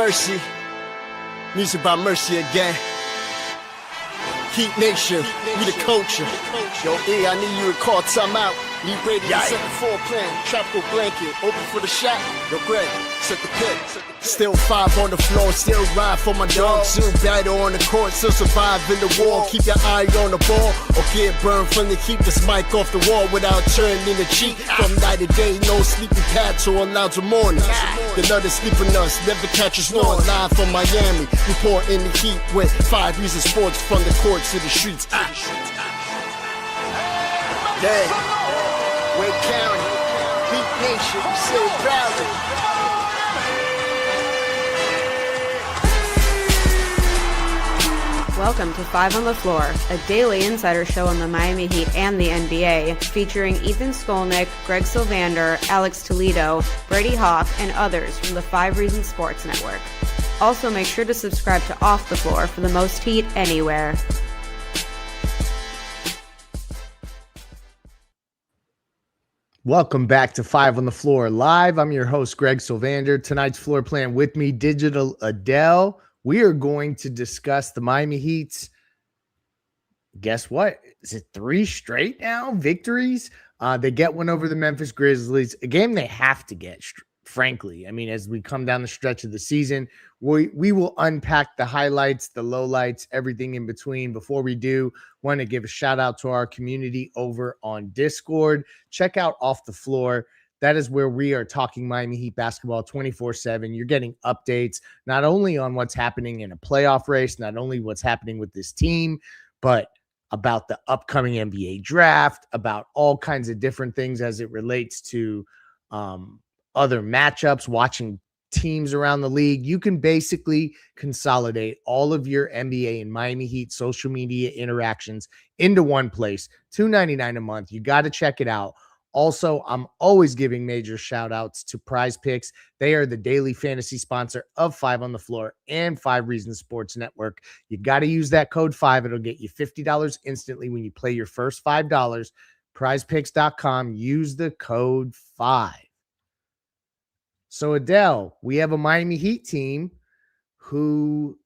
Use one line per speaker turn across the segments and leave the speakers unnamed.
Mercy. Music by Mercy again. Heat Nation, we the culture. Yo, E, I need you to call time out. Need Brady to set the floor plan. Tropical blanket, open for the shot. Yo, Greg, set the pick. Still 5 on the floor, still ride for my dog. Still battle on the court, still survive in the war. Keep your eye on the ball, or get burned from the keep this mic off the wall without turning the cheek. From night to day, no sleeping cats or allowed to mornings. The nut is sleeping us, never catch us snoring. Live from Miami, report in the heat with 5 Wiggins sports from the courts to the streets. Dang, Wake County, Heat Nation, we say it proudly.
Welcome to 5 on the Floor, a daily insider show on the Miami Heat and the NBA, featuring Ethan Skolnick, Greg Sylvander, Alex Toledo, Brady Hawk, and others from the 5 Reasons Sports Network. Also, make sure to subscribe to Off the Floor for the most heat anywhere.
Welcome back to 5 on the Floor Live. I'm your host, Greg Sylvander. Tonight's floor plan with me, Digital Adele. We are going to discuss the Miami Heat's, guess what? Is it 3 straight now victories? They get one over the Memphis Grizzlies, a game they have to get, frankly. I mean, as we come down the stretch of the season, we will unpack the highlights, the lowlights, everything in between. Before we do, want to give a shout out to our community over on Discord. Check out Off the Floor. That is where we are talking Miami Heat basketball 24/7. You're getting updates not only on what's happening in a playoff race, not only what's happening with this team, but about the upcoming NBA draft, about all kinds of different things as it relates to other matchups, watching teams around the league. You can basically consolidate all of your NBA and Miami Heat social media interactions into one place. $2.99 a month. You got to check it out. Also, I'm always giving major shout outs to Prize Picks. They are the daily fantasy sponsor of 5 on the Floor and 5 Reasons Sports Network. You got to use that code 5. It'll get you $50 instantly when you play your first $5. Prizepicks.com. Use the code 5. So, Adele, we have a Miami Heat team who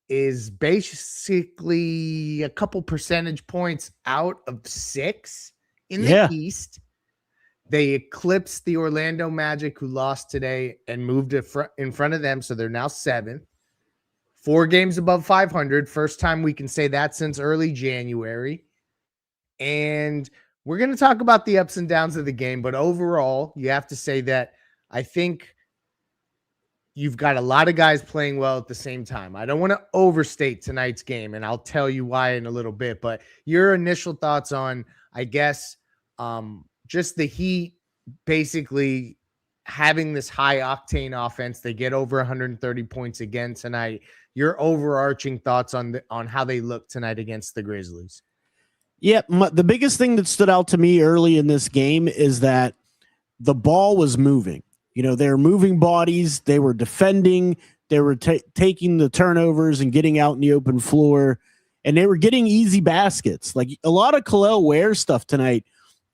is basically a couple percentage points out of 6 in the East. They eclipsed the Orlando Magic, who lost today, and moved in front of them, so they're now 7th. 4 games above 500. First time we can say that since early January. And we're going to talk about the ups and downs of the game, but overall, you have to say that I think you've got a lot of guys playing well at the same time. I don't want to overstate tonight's game, and I'll tell you why in a little bit, but your initial thoughts on, I guess, just the Heat basically having this high octane offense. They get over 130 points again tonight. Your overarching thoughts on how they look tonight against the Grizzlies.
Yeah, the biggest thing that stood out to me early in this game is that the ball was moving. You know, they were moving bodies. They were defending. They were taking the turnovers and getting out in the open floor, and they were getting easy baskets. Like a lot of Khalil Ware stuff tonight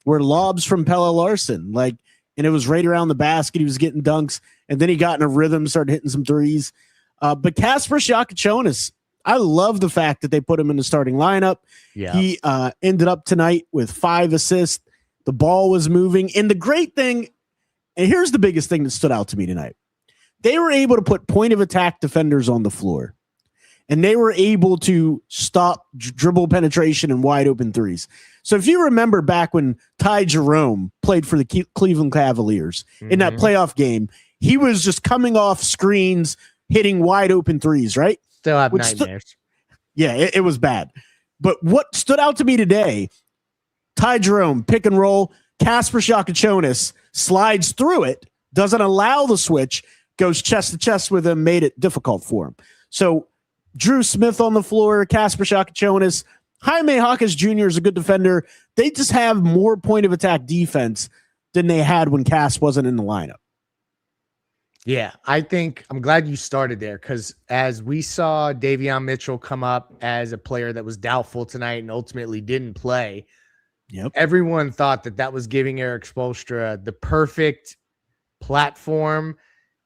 were lobs from Pelle Larsson, and it was right around the basket. He was getting dunks, and then he got in a rhythm, started hitting some threes. But Kasper Siakachonis, I love the fact that they put him in the starting lineup. Yeah. He ended up tonight with 5 assists. The ball was moving. And the great thing, and here's the biggest thing that stood out to me tonight. They were able to put point of attack defenders on the floor, and they were able to stop dribble penetration and wide open threes. So if you remember back when Ty Jerome played for the Cleveland Cavaliers in that playoff game, he was just coming off screens, hitting wide open threes, right?
Still have nightmares.
It was bad. But what stood out to me today, Ty Jerome, pick and roll, Kasper Siakachonis slides through it, doesn't allow the switch, goes chest to chest with him, made it difficult for him. So Drew Smith on the floor, Kasper Siakachonis, Jaime Hawkins Jr. is a good defender. They just have more point of attack defense than they had when Cass wasn't in the lineup.
Yeah, I think I'm glad you started there, because as we saw Davion Mitchell come up as a player that was doubtful tonight and ultimately didn't play, everyone thought that was giving Eric Spoelstra the perfect platform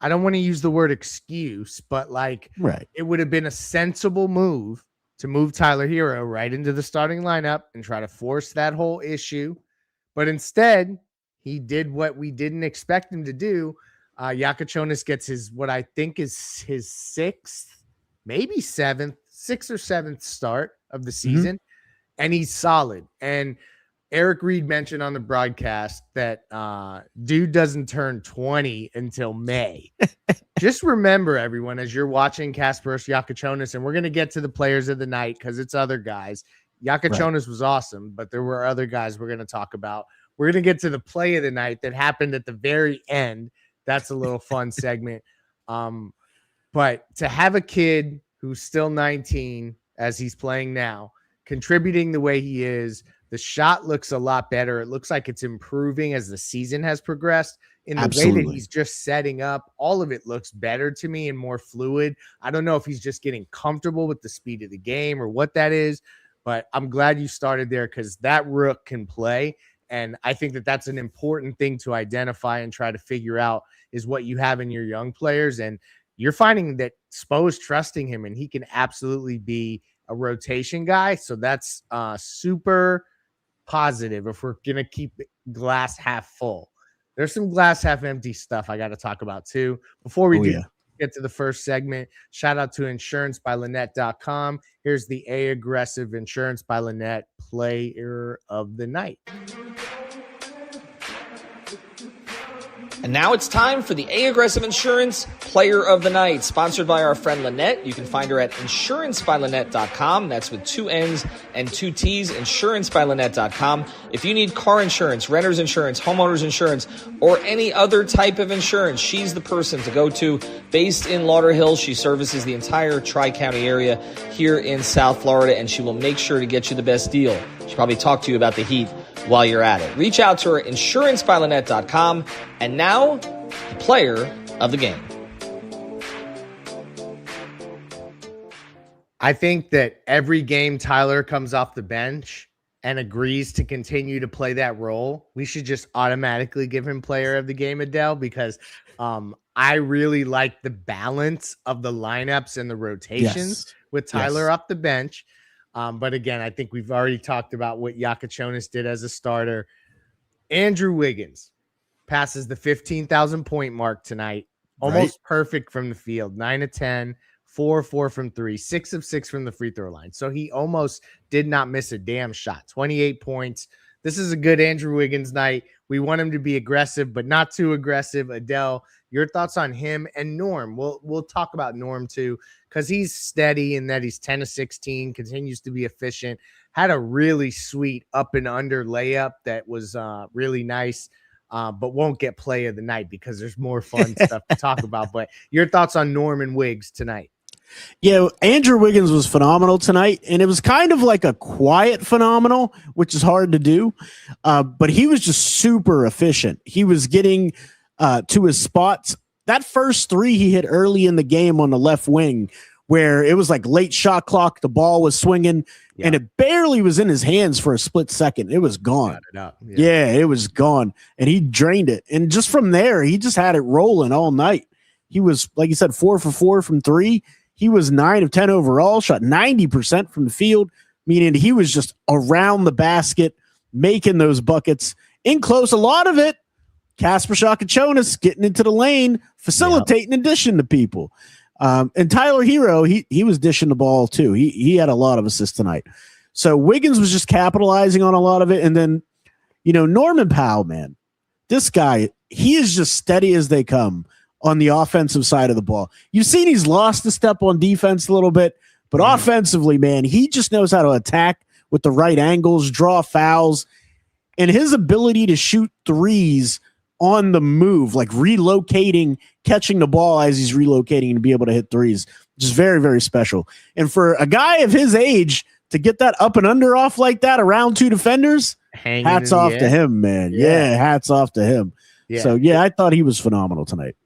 I don't want to use the word excuse, but like
Right.
it would have been a sensible move to move Tyler Hero right into the starting lineup and try to force that whole issue. But instead, he did what we didn't expect him to do. Yakachonis gets what I think is his sixth, maybe sixth or seventh start of the season. And he's solid. And Eric Reed mentioned on the broadcast that dude doesn't turn 20 until May. Just remember, everyone, as you're watching Kasparos Yakachonis, and we're going to get to the players of the night because it's other guys. Yakachonis was awesome, but there were other guys we're going to talk about. We're going to get to the play of the night that happened at the very end. That's a little fun segment. But to have a kid who's still 19, as he's playing now, contributing the way he is, the shot looks a lot better. It looks like it's improving as the season has progressed. In the way that he's just setting up, all of it looks better to me and more fluid. I don't know if he's just getting comfortable with the speed of the game or what that is, but I'm glad you started there because that rook can play. And I think that that's an important thing to identify and try to figure out is what you have in your young players. And you're finding that Spo's trusting him and he can absolutely be a rotation guy. So that's super positive if we're going to keep glass half full. There's some glass half empty stuff I got to talk about too. Before we get to the first segment, shout out to insurancebyLynette.com. Here's the Aggressive Insurance by Lynette Player of the Night.
And now it's time for the Aggressive Insurance Player of the Night, sponsored by our friend Lynette. You can find her at insurancebyLynette.com. That's with 2 N's and 2 T's, insurancebyLynette.com. If you need car insurance, renter's insurance, homeowner's insurance, or any other type of insurance, she's the person to go to. Based in Lauderhill, she services the entire Tri-County area here in South Florida, and she will make sure to get you the best deal. She'll probably talk to you about the heat while you're at it. Reach out to her, insurancebyLynette.com. And now, the player of the game.
I think that every game Tyler comes off the bench and agrees to continue to play that role, we should just automatically give him player of the game, Adele, because I really like the balance of the lineups and the rotations with Tyler off the bench. But again, I think we've already talked about what Yakachonis did as a starter. Andrew Wiggins passes the 15,000 point mark tonight. Almost perfect from the field. 9 of 10, 4 of 4 from 3, 6 of 6 from the free throw line. So he almost did not miss a damn shot. 28 points. This is a good Andrew Wiggins night. We want him to be aggressive, but not too aggressive. Adele, your thoughts on him and Norm? We'll talk about Norm too, because he's steady in that he's 10 of 16, continues to be efficient. Had a really sweet up and under layup that was really nice. But won't get play of the night because there's more fun stuff to talk about. But your thoughts on Norman Wiggs tonight?
Yeah, Andrew Wiggins was phenomenal tonight, and it was kind of like a quiet phenomenal, which is hard to do. But he was just super efficient. He was getting to his spots. That first 3 he hit early in the game on the left wing, where it was like late shot clock, the ball was swinging, and it barely was in his hands for a split second. It was gone. It was gone, and he drained it. And just from there, he just had it rolling all night. He was, like you said, 4 for 4 from 3. He was 9 of 10 overall, shot 90% from the field, meaning he was just around the basket, making those buckets in close. A lot of it, Kasparos Yakachonis getting into the lane, facilitating and dishing to people. And Tyler Hero, he was dishing the ball too. He had a lot of assists tonight. So Wiggins was just capitalizing on a lot of it. And then, Norman Powell, man, this guy, he is just steady as they come on the offensive side of the ball. You've seen he's lost a step on defense a little bit, but offensively, man, he just knows how to attack with the right angles, draw fouls, and his ability to shoot threes on the move, like relocating, catching the ball as he's relocating to be able to hit threes, which is very, very special. And for a guy of his age to get that up and under off like that around 2 defenders, hats off to him, man. Yeah, hats off to him. Yeah. So, I thought he was phenomenal tonight.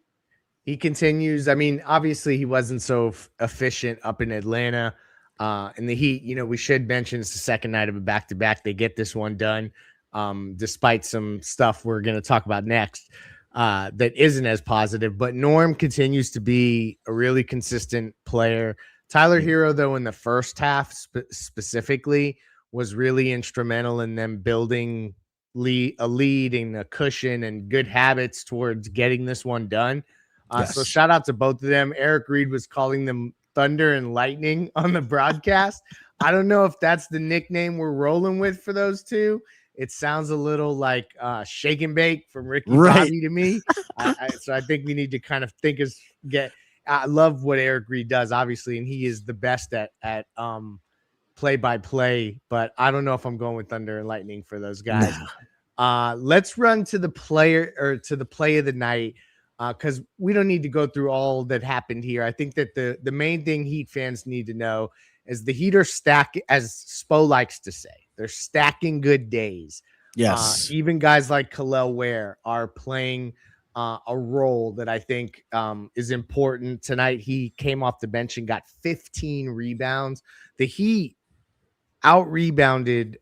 He continues. I mean, obviously he wasn't so efficient up in Atlanta. In the Heat, we should mention it's the second night of a back-to-back. They get this one done, despite some stuff we're going to talk about next. that isn't as positive, but Norm continues to be a really consistent player. Tyler Hero, though, in the first half specifically, was really instrumental in them building a lead and a cushion and good habits towards getting this one done. So shout out to both of them. Eric Reed was calling them Thunder and Lightning on the broadcast. I don't know if that's the nickname we're rolling with for those two. It sounds a little like Shake and Bake from Ricky Bobby to me. So I think we need to kind of I love what Eric Reed does, obviously, and he is the best at play-by-play, but I don't know if I'm going with Thunder and Lightning for those guys. No. Let's run to the play of the night, because we don't need to go through all that happened here. I think that the main thing Heat fans need to know is the Heat are stacking, as Spo likes to say, they're stacking good days.
Yes.
Even guys like Kel'el Ware are playing a role that I think is important. Tonight, he came off the bench and got 15 rebounds. The Heat out-rebounded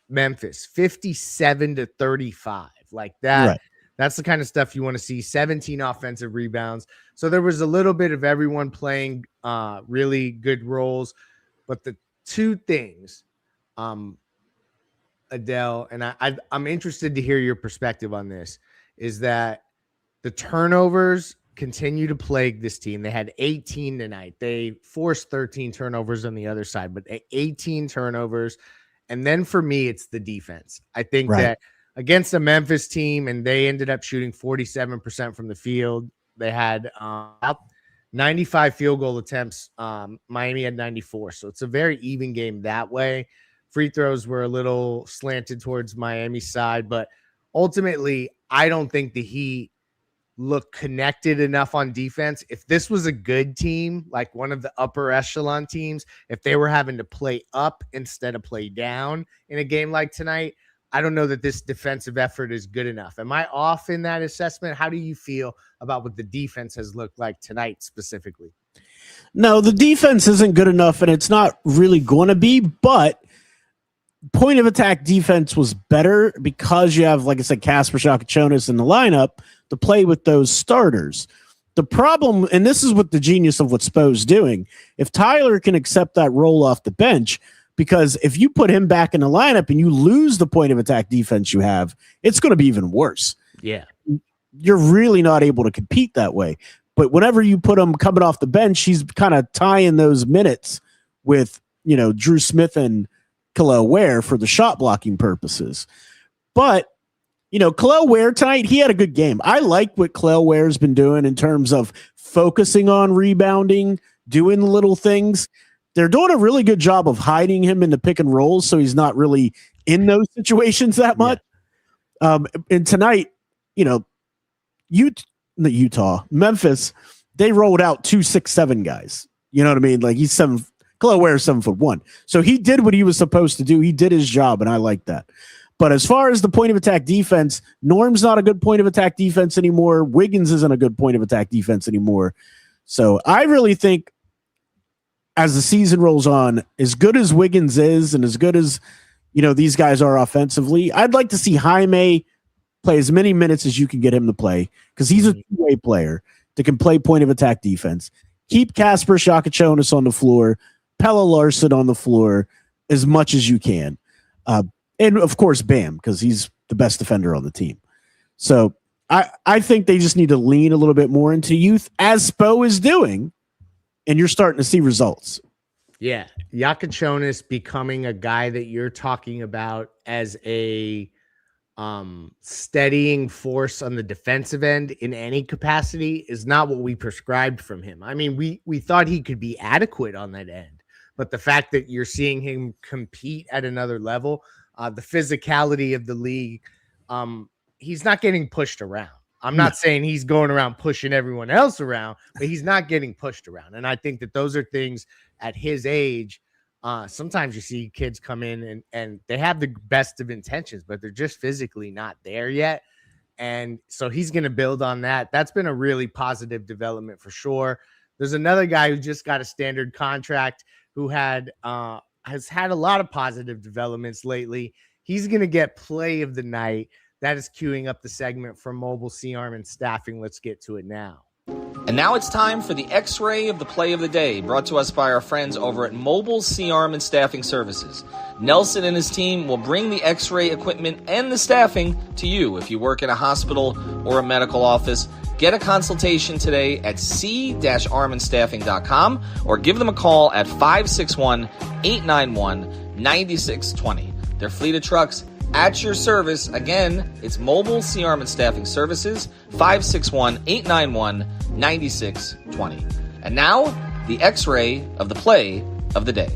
Memphis 57-35. Like that. Right. That's the kind of stuff you want to see. 17 offensive rebounds. So there was a little bit of everyone playing really good roles. But the two things, Adele, and I'm interested to hear your perspective on this, is that the turnovers continue to plague this team. They had 18 tonight. They forced 13 turnovers on the other side, but 18 turnovers. And then for me, it's the defense. I think that against the Memphis team, and they ended up shooting 47% from the field. They had 95 field goal attempts. Miami had 94. So it's a very even game that way. Free throws were a little slanted towards Miami's side, but ultimately, I don't think the Heat look connected enough on defense. If this was a good team, like one of the upper echelon teams, if they were having to play up instead of play down in a game like tonight, I don't know that this defensive effort is good enough. Am I off in that assessment? How do you feel about what the defense has looked like tonight specifically?
No, the defense isn't good enough, and it's not really going to be, but point of attack defense was better because you have, like I said, Kasper Shakachonis in the lineup to play with those starters. The problem, and this is what the genius of what Spo's doing, if Tyler can accept that role off the bench, because if you put him back in the lineup and you lose the point of attack defense you have, it's going to be even worse.
Yeah.
You're really not able to compete that way. But whenever you put him coming off the bench, he's kind of tying those minutes with, Drew Smith and Kel'el Ware for the shot blocking purposes. But, Kel'el Ware tonight, he had a good game. I like what Kel'el Ware's been doing in terms of focusing on rebounding, doing the little things. They're doing a really good job of hiding him in the pick and rolls, so he's not really in those situations that much. Yeah. And tonight, Memphis, they rolled out 2-6-7 guys. You know what I mean? Like he's Kel'el Ware is 7'1". So he did what he was supposed to do. He did his job, and I like that. But as far as the point of attack defense, Norm's not a good point of attack defense anymore. Wiggins isn't a good point of attack defense anymore. So I really think as the season rolls on, as good as Wiggins is and as good as, these guys are offensively, I'd like to see Jaime play as many minutes as you can get him to play, because he's a two-way player that can play point of attack defense. Keep Kasper Shakachonis on the floor, Pelle Larsson on the floor as much as you can. And, of course, Bam, because he's the best defender on the team. So I think they just need to lean a little bit more into youth, as Spo is doing, and you're starting to see results.
Yeah. Shakachonis becoming a guy that you're talking about as a steadying force on the defensive end in any capacity is not what we prescribed from him. I mean, we thought he could be adequate on that end, but the fact that you're seeing him compete at another level, the physicality of the league, he's not getting pushed around. I'm not saying he's going around pushing everyone else around, but he's not getting pushed around. And I think that those are things at his age. Sometimes you see kids come in and they have the best of intentions, but they're just physically not there yet. And so he's going to build on that. That's been a really positive development for sure. There's another guy who just got a standard contract who has had a lot of positive developments lately. He's going to get play of the night. that is queuing up the segment from Mobile C-Arm and Staffing. Let's get to it now.
And now it's time for the X-Ray of the Play of the Day, brought to us by our friends over at Mobile C-Arm and Staffing Services. Nelson and his team will bring the X-ray equipment and the staffing to you. If you work in a hospital or a medical office, get a consultation today at c-armandstaffing.com or give them a call at 561-891-9620. Their fleet of trucks at your service. Again, it's Mobile C-Arm and Staffing Services, 561-891-9620. And now, the X-Ray of the Play of the Day.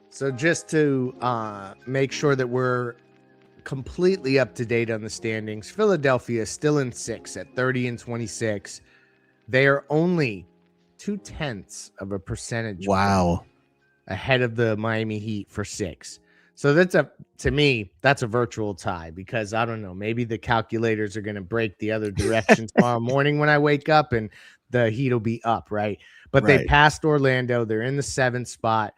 So just to make sure that we're completely up to date on the standings, Philadelphia is still in 6th at 30-26. They are only 0.2% ahead of the Miami Heat for 6. So to me, that's a virtual tie, because I don't know, maybe the calculators are going to break the other direction tomorrow morning when I wake up and the Heat will be up, right? But they passed Orlando. They're in the 7th spot.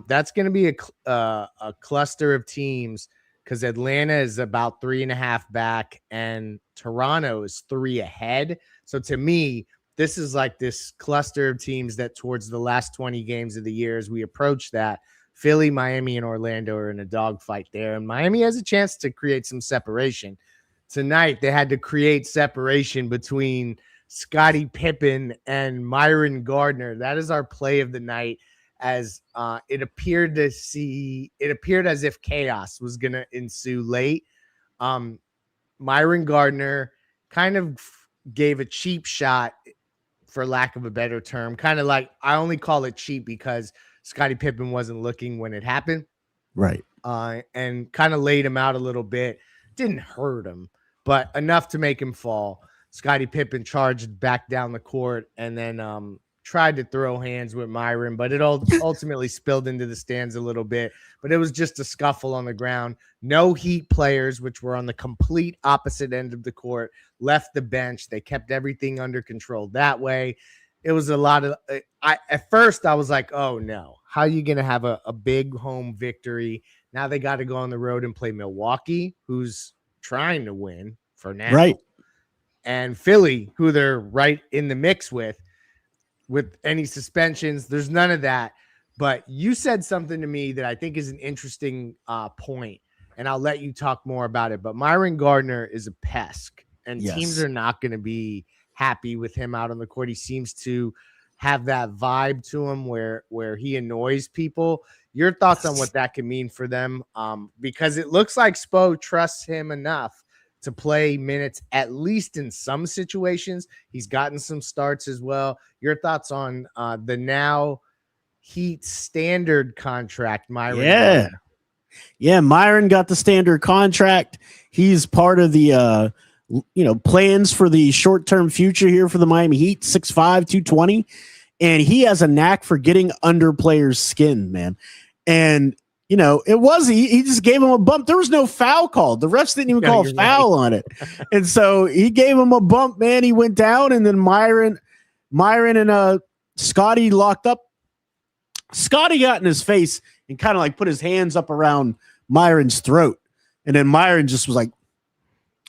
That's going to be a cluster of teams, because Atlanta is about 3.5 back and Toronto is 3 ahead. So to me, this is like this cluster of teams that towards the last 20 games of the year, as we approach that, Philly, Miami, and Orlando are in a dogfight there. And Miami has a chance to create some separation. Tonight, they had to create separation between Scottie Pippen and Myron Gardner. That is our play of the night, as it appeared as if chaos was going to ensue late. Myron Gardner kind of gave a cheap shot, for lack of a better term, kind of like, I only call it cheap because Scottie Pippen wasn't looking when it happened.
Right.
And kind of laid him out a little bit. Didn't hurt him, but enough to make him fall. Scottie Pippen charged back down the court and then tried to throw hands with Myron, but it ultimately spilled into the stands a little bit. But it was just a scuffle on the ground. No Heat players, which were on the complete opposite end of the court, left the bench. They kept everything under control that way. It was a lot of at first I was like, oh no, how are you going to have a big home victory? Now they got to go on the road and play Milwaukee, who's trying to win for now.
Right.
And Philly, who they're right in the mix with any suspensions. There's none of that. But you said something to me that I think is an interesting point, and I'll let you talk more about it. But Myron Gardner is a pest, and teams are not going to be happy with him out on the court. He seems to have that vibe to him where he annoys people. Your thoughts on what that can mean for them? Because it looks like Spo trusts him enough to play minutes, at least in some situations. He's gotten some starts as well. Your thoughts on the now Heat standard contract, Myron?
Yeah, Myron got the standard contract. He's part of the plans for the short-term future here for the Miami Heat. 6'5", 220, and he has a knack for getting under players' skin, man. And he just gave him a bump. There was no foul called. The refs didn't even call a foul on it. And so he gave him a bump, man. He went down, and then Myron and Scotty locked up. Scotty got in his face and kind of like put his hands up around Myron's throat. And then Myron just was like,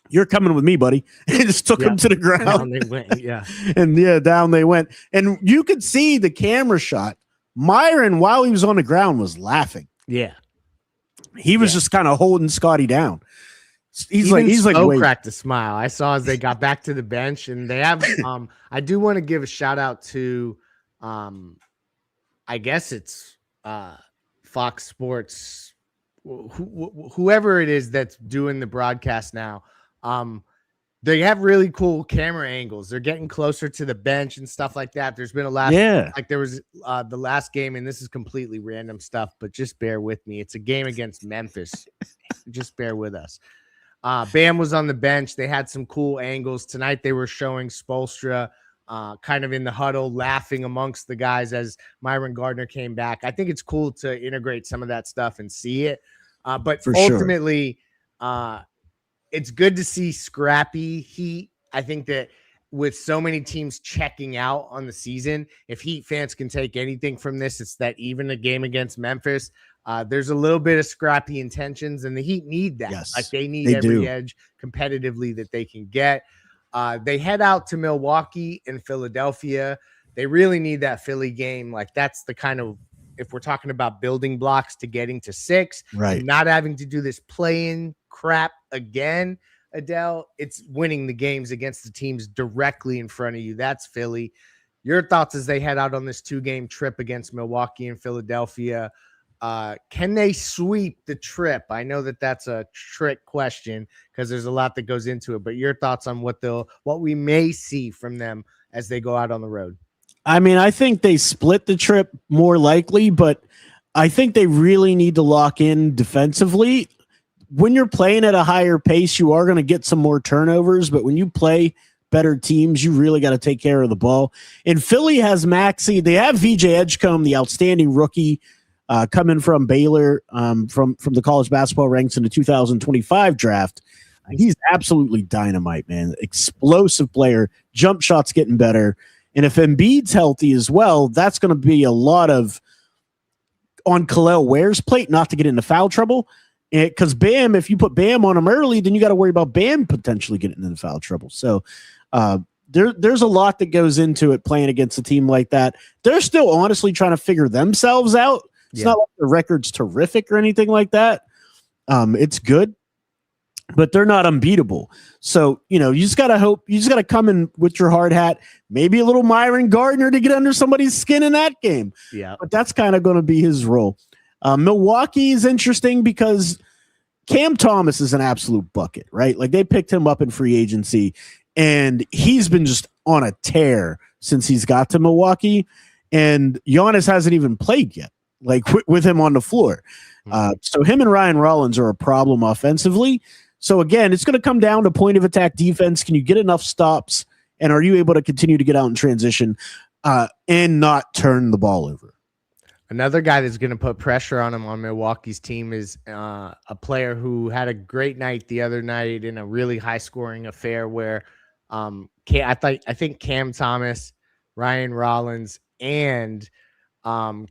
"You're coming with me, buddy." And just took him to the ground.
Down they went,
And down they went. And you could see the camera shot. Myron, while he was on the ground, was laughing.
Yeah.
He was just kind of holding Scotty down. He's
Even
like
Spo cracked a smile. I saw as they got back to the bench, and they have I do want to give a shout out to I guess it's Fox Sports, whoever it is that's doing the broadcast now. They have really cool camera angles. They're getting closer to the bench and stuff like that. There's been a lot. Like there was the last game, and this is completely random stuff, but just bear with me. It's a game against Memphis. Just bear with us. Bam was on the bench. They had some cool angles. Tonight they were showing Spoelstra kind of in the huddle, laughing amongst the guys as Myron Gardner came back. I think it's cool to integrate some of that stuff and see it. But ultimately, it's good to see scrappy Heat. I think that with so many teams checking out on the season, if Heat fans can take anything from this, it's that even a game against Memphis, there's a little bit of scrappy intentions, and the Heat need that.
Yes,
Like they need
they
every
do.
edge competitively that they can get. They head out to Milwaukee and Philadelphia. They really need that Philly game. Like that's the kind of, if we're talking about building blocks to getting to 6,
Right.
and not having to do this play-in crap again, Adele, it's winning the games against the teams directly in front of you. That's Philly. Your thoughts as they head out on this 2-game trip against Milwaukee and Philadelphia? Can they sweep the trip? I know that that's a trick question because there's a lot that goes into it, but your thoughts on what we may see from them as they go out on the road?
I mean, I think they split the trip more likely, but I think they really need to lock in defensively. When you're playing at a higher pace, you are going to get some more turnovers, but when you play better teams, you really got to take care of the ball. And Philly has Maxey. They have VJ Edgecombe, the outstanding rookie, coming from Baylor, from the college basketball ranks in the 2025 draft. He's absolutely dynamite, man. Explosive player. Jump shots getting better. And if Embiid's healthy as well, that's going to be a lot of on Khalil Ware's plate not to get into foul trouble. Because Bam, if you put Bam on him early, then you got to worry about Bam potentially getting into foul trouble. So there's a lot that goes into it playing against a team like that. They're still honestly trying to figure themselves out. It's not like the record's terrific or anything like that. It's good, but they're not unbeatable. So, you just got to hope. You just got to come in with your hard hat, maybe a little Myron Gardner to get under somebody's skin in that game.
Yeah.
But that's kind of going to be his role. Milwaukee is interesting because Cam Thomas is an absolute bucket, right? Like they picked him up in free agency and he's been just on a tear since he's got to Milwaukee, and Giannis hasn't even played yet, like with him on the floor. So him and Ryan Rollins are a problem offensively. So again, it's going to come down to point of attack defense. Can you get enough stops, and are you able to continue to get out in transition and not turn the ball over?
Another guy that's going to put pressure on him on Milwaukee's team is a player who had a great night the other night in a really high-scoring affair where I think Cam Thomas, Ryan Rollins, and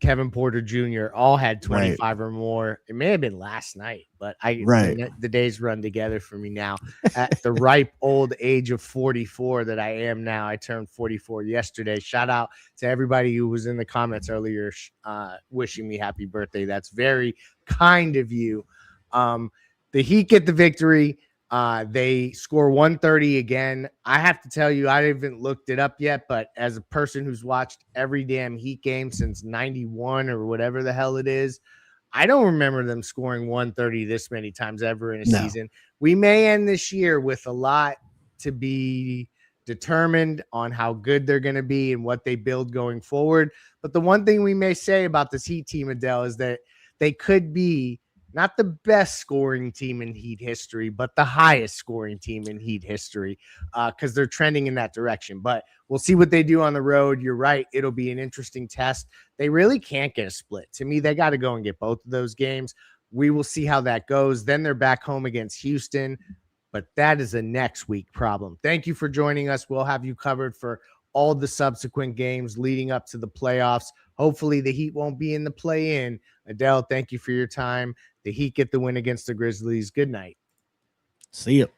Kevin Porter Jr. all had 25 or more. It may have been last night, but the days run together for me now. At the ripe old age of 44 that I am now, I turned 44 yesterday. Shout out to everybody who was in the comments earlier wishing me happy birthday. That's very kind of you. The Heat get the victory. They score 130 again. I have to tell you, I haven't looked it up yet, but as a person who's watched every damn Heat game since 91 or whatever the hell it is, I don't remember them scoring 130 this many times ever in a season. We may end this year with a lot to be determined on how good they're going to be and what they build going forward. But the one thing we may say about this Heat team, Adele, is that they could be not the best scoring team in Heat history, but the highest scoring team in Heat history, because they're trending in that direction. But we'll see what they do on the road. You're right. It'll be an interesting test. They really can't get a split. To me, they got to go and get both of those games. We will see how that goes. Then they're back home against Houston, but that is a next week problem. Thank you for joining us. We'll have you covered for all the subsequent games leading up to the playoffs. Hopefully the Heat won't be in the play-in. Adele, thank you for your time. The Heat get the win against the Grizzlies. Good night.
See you.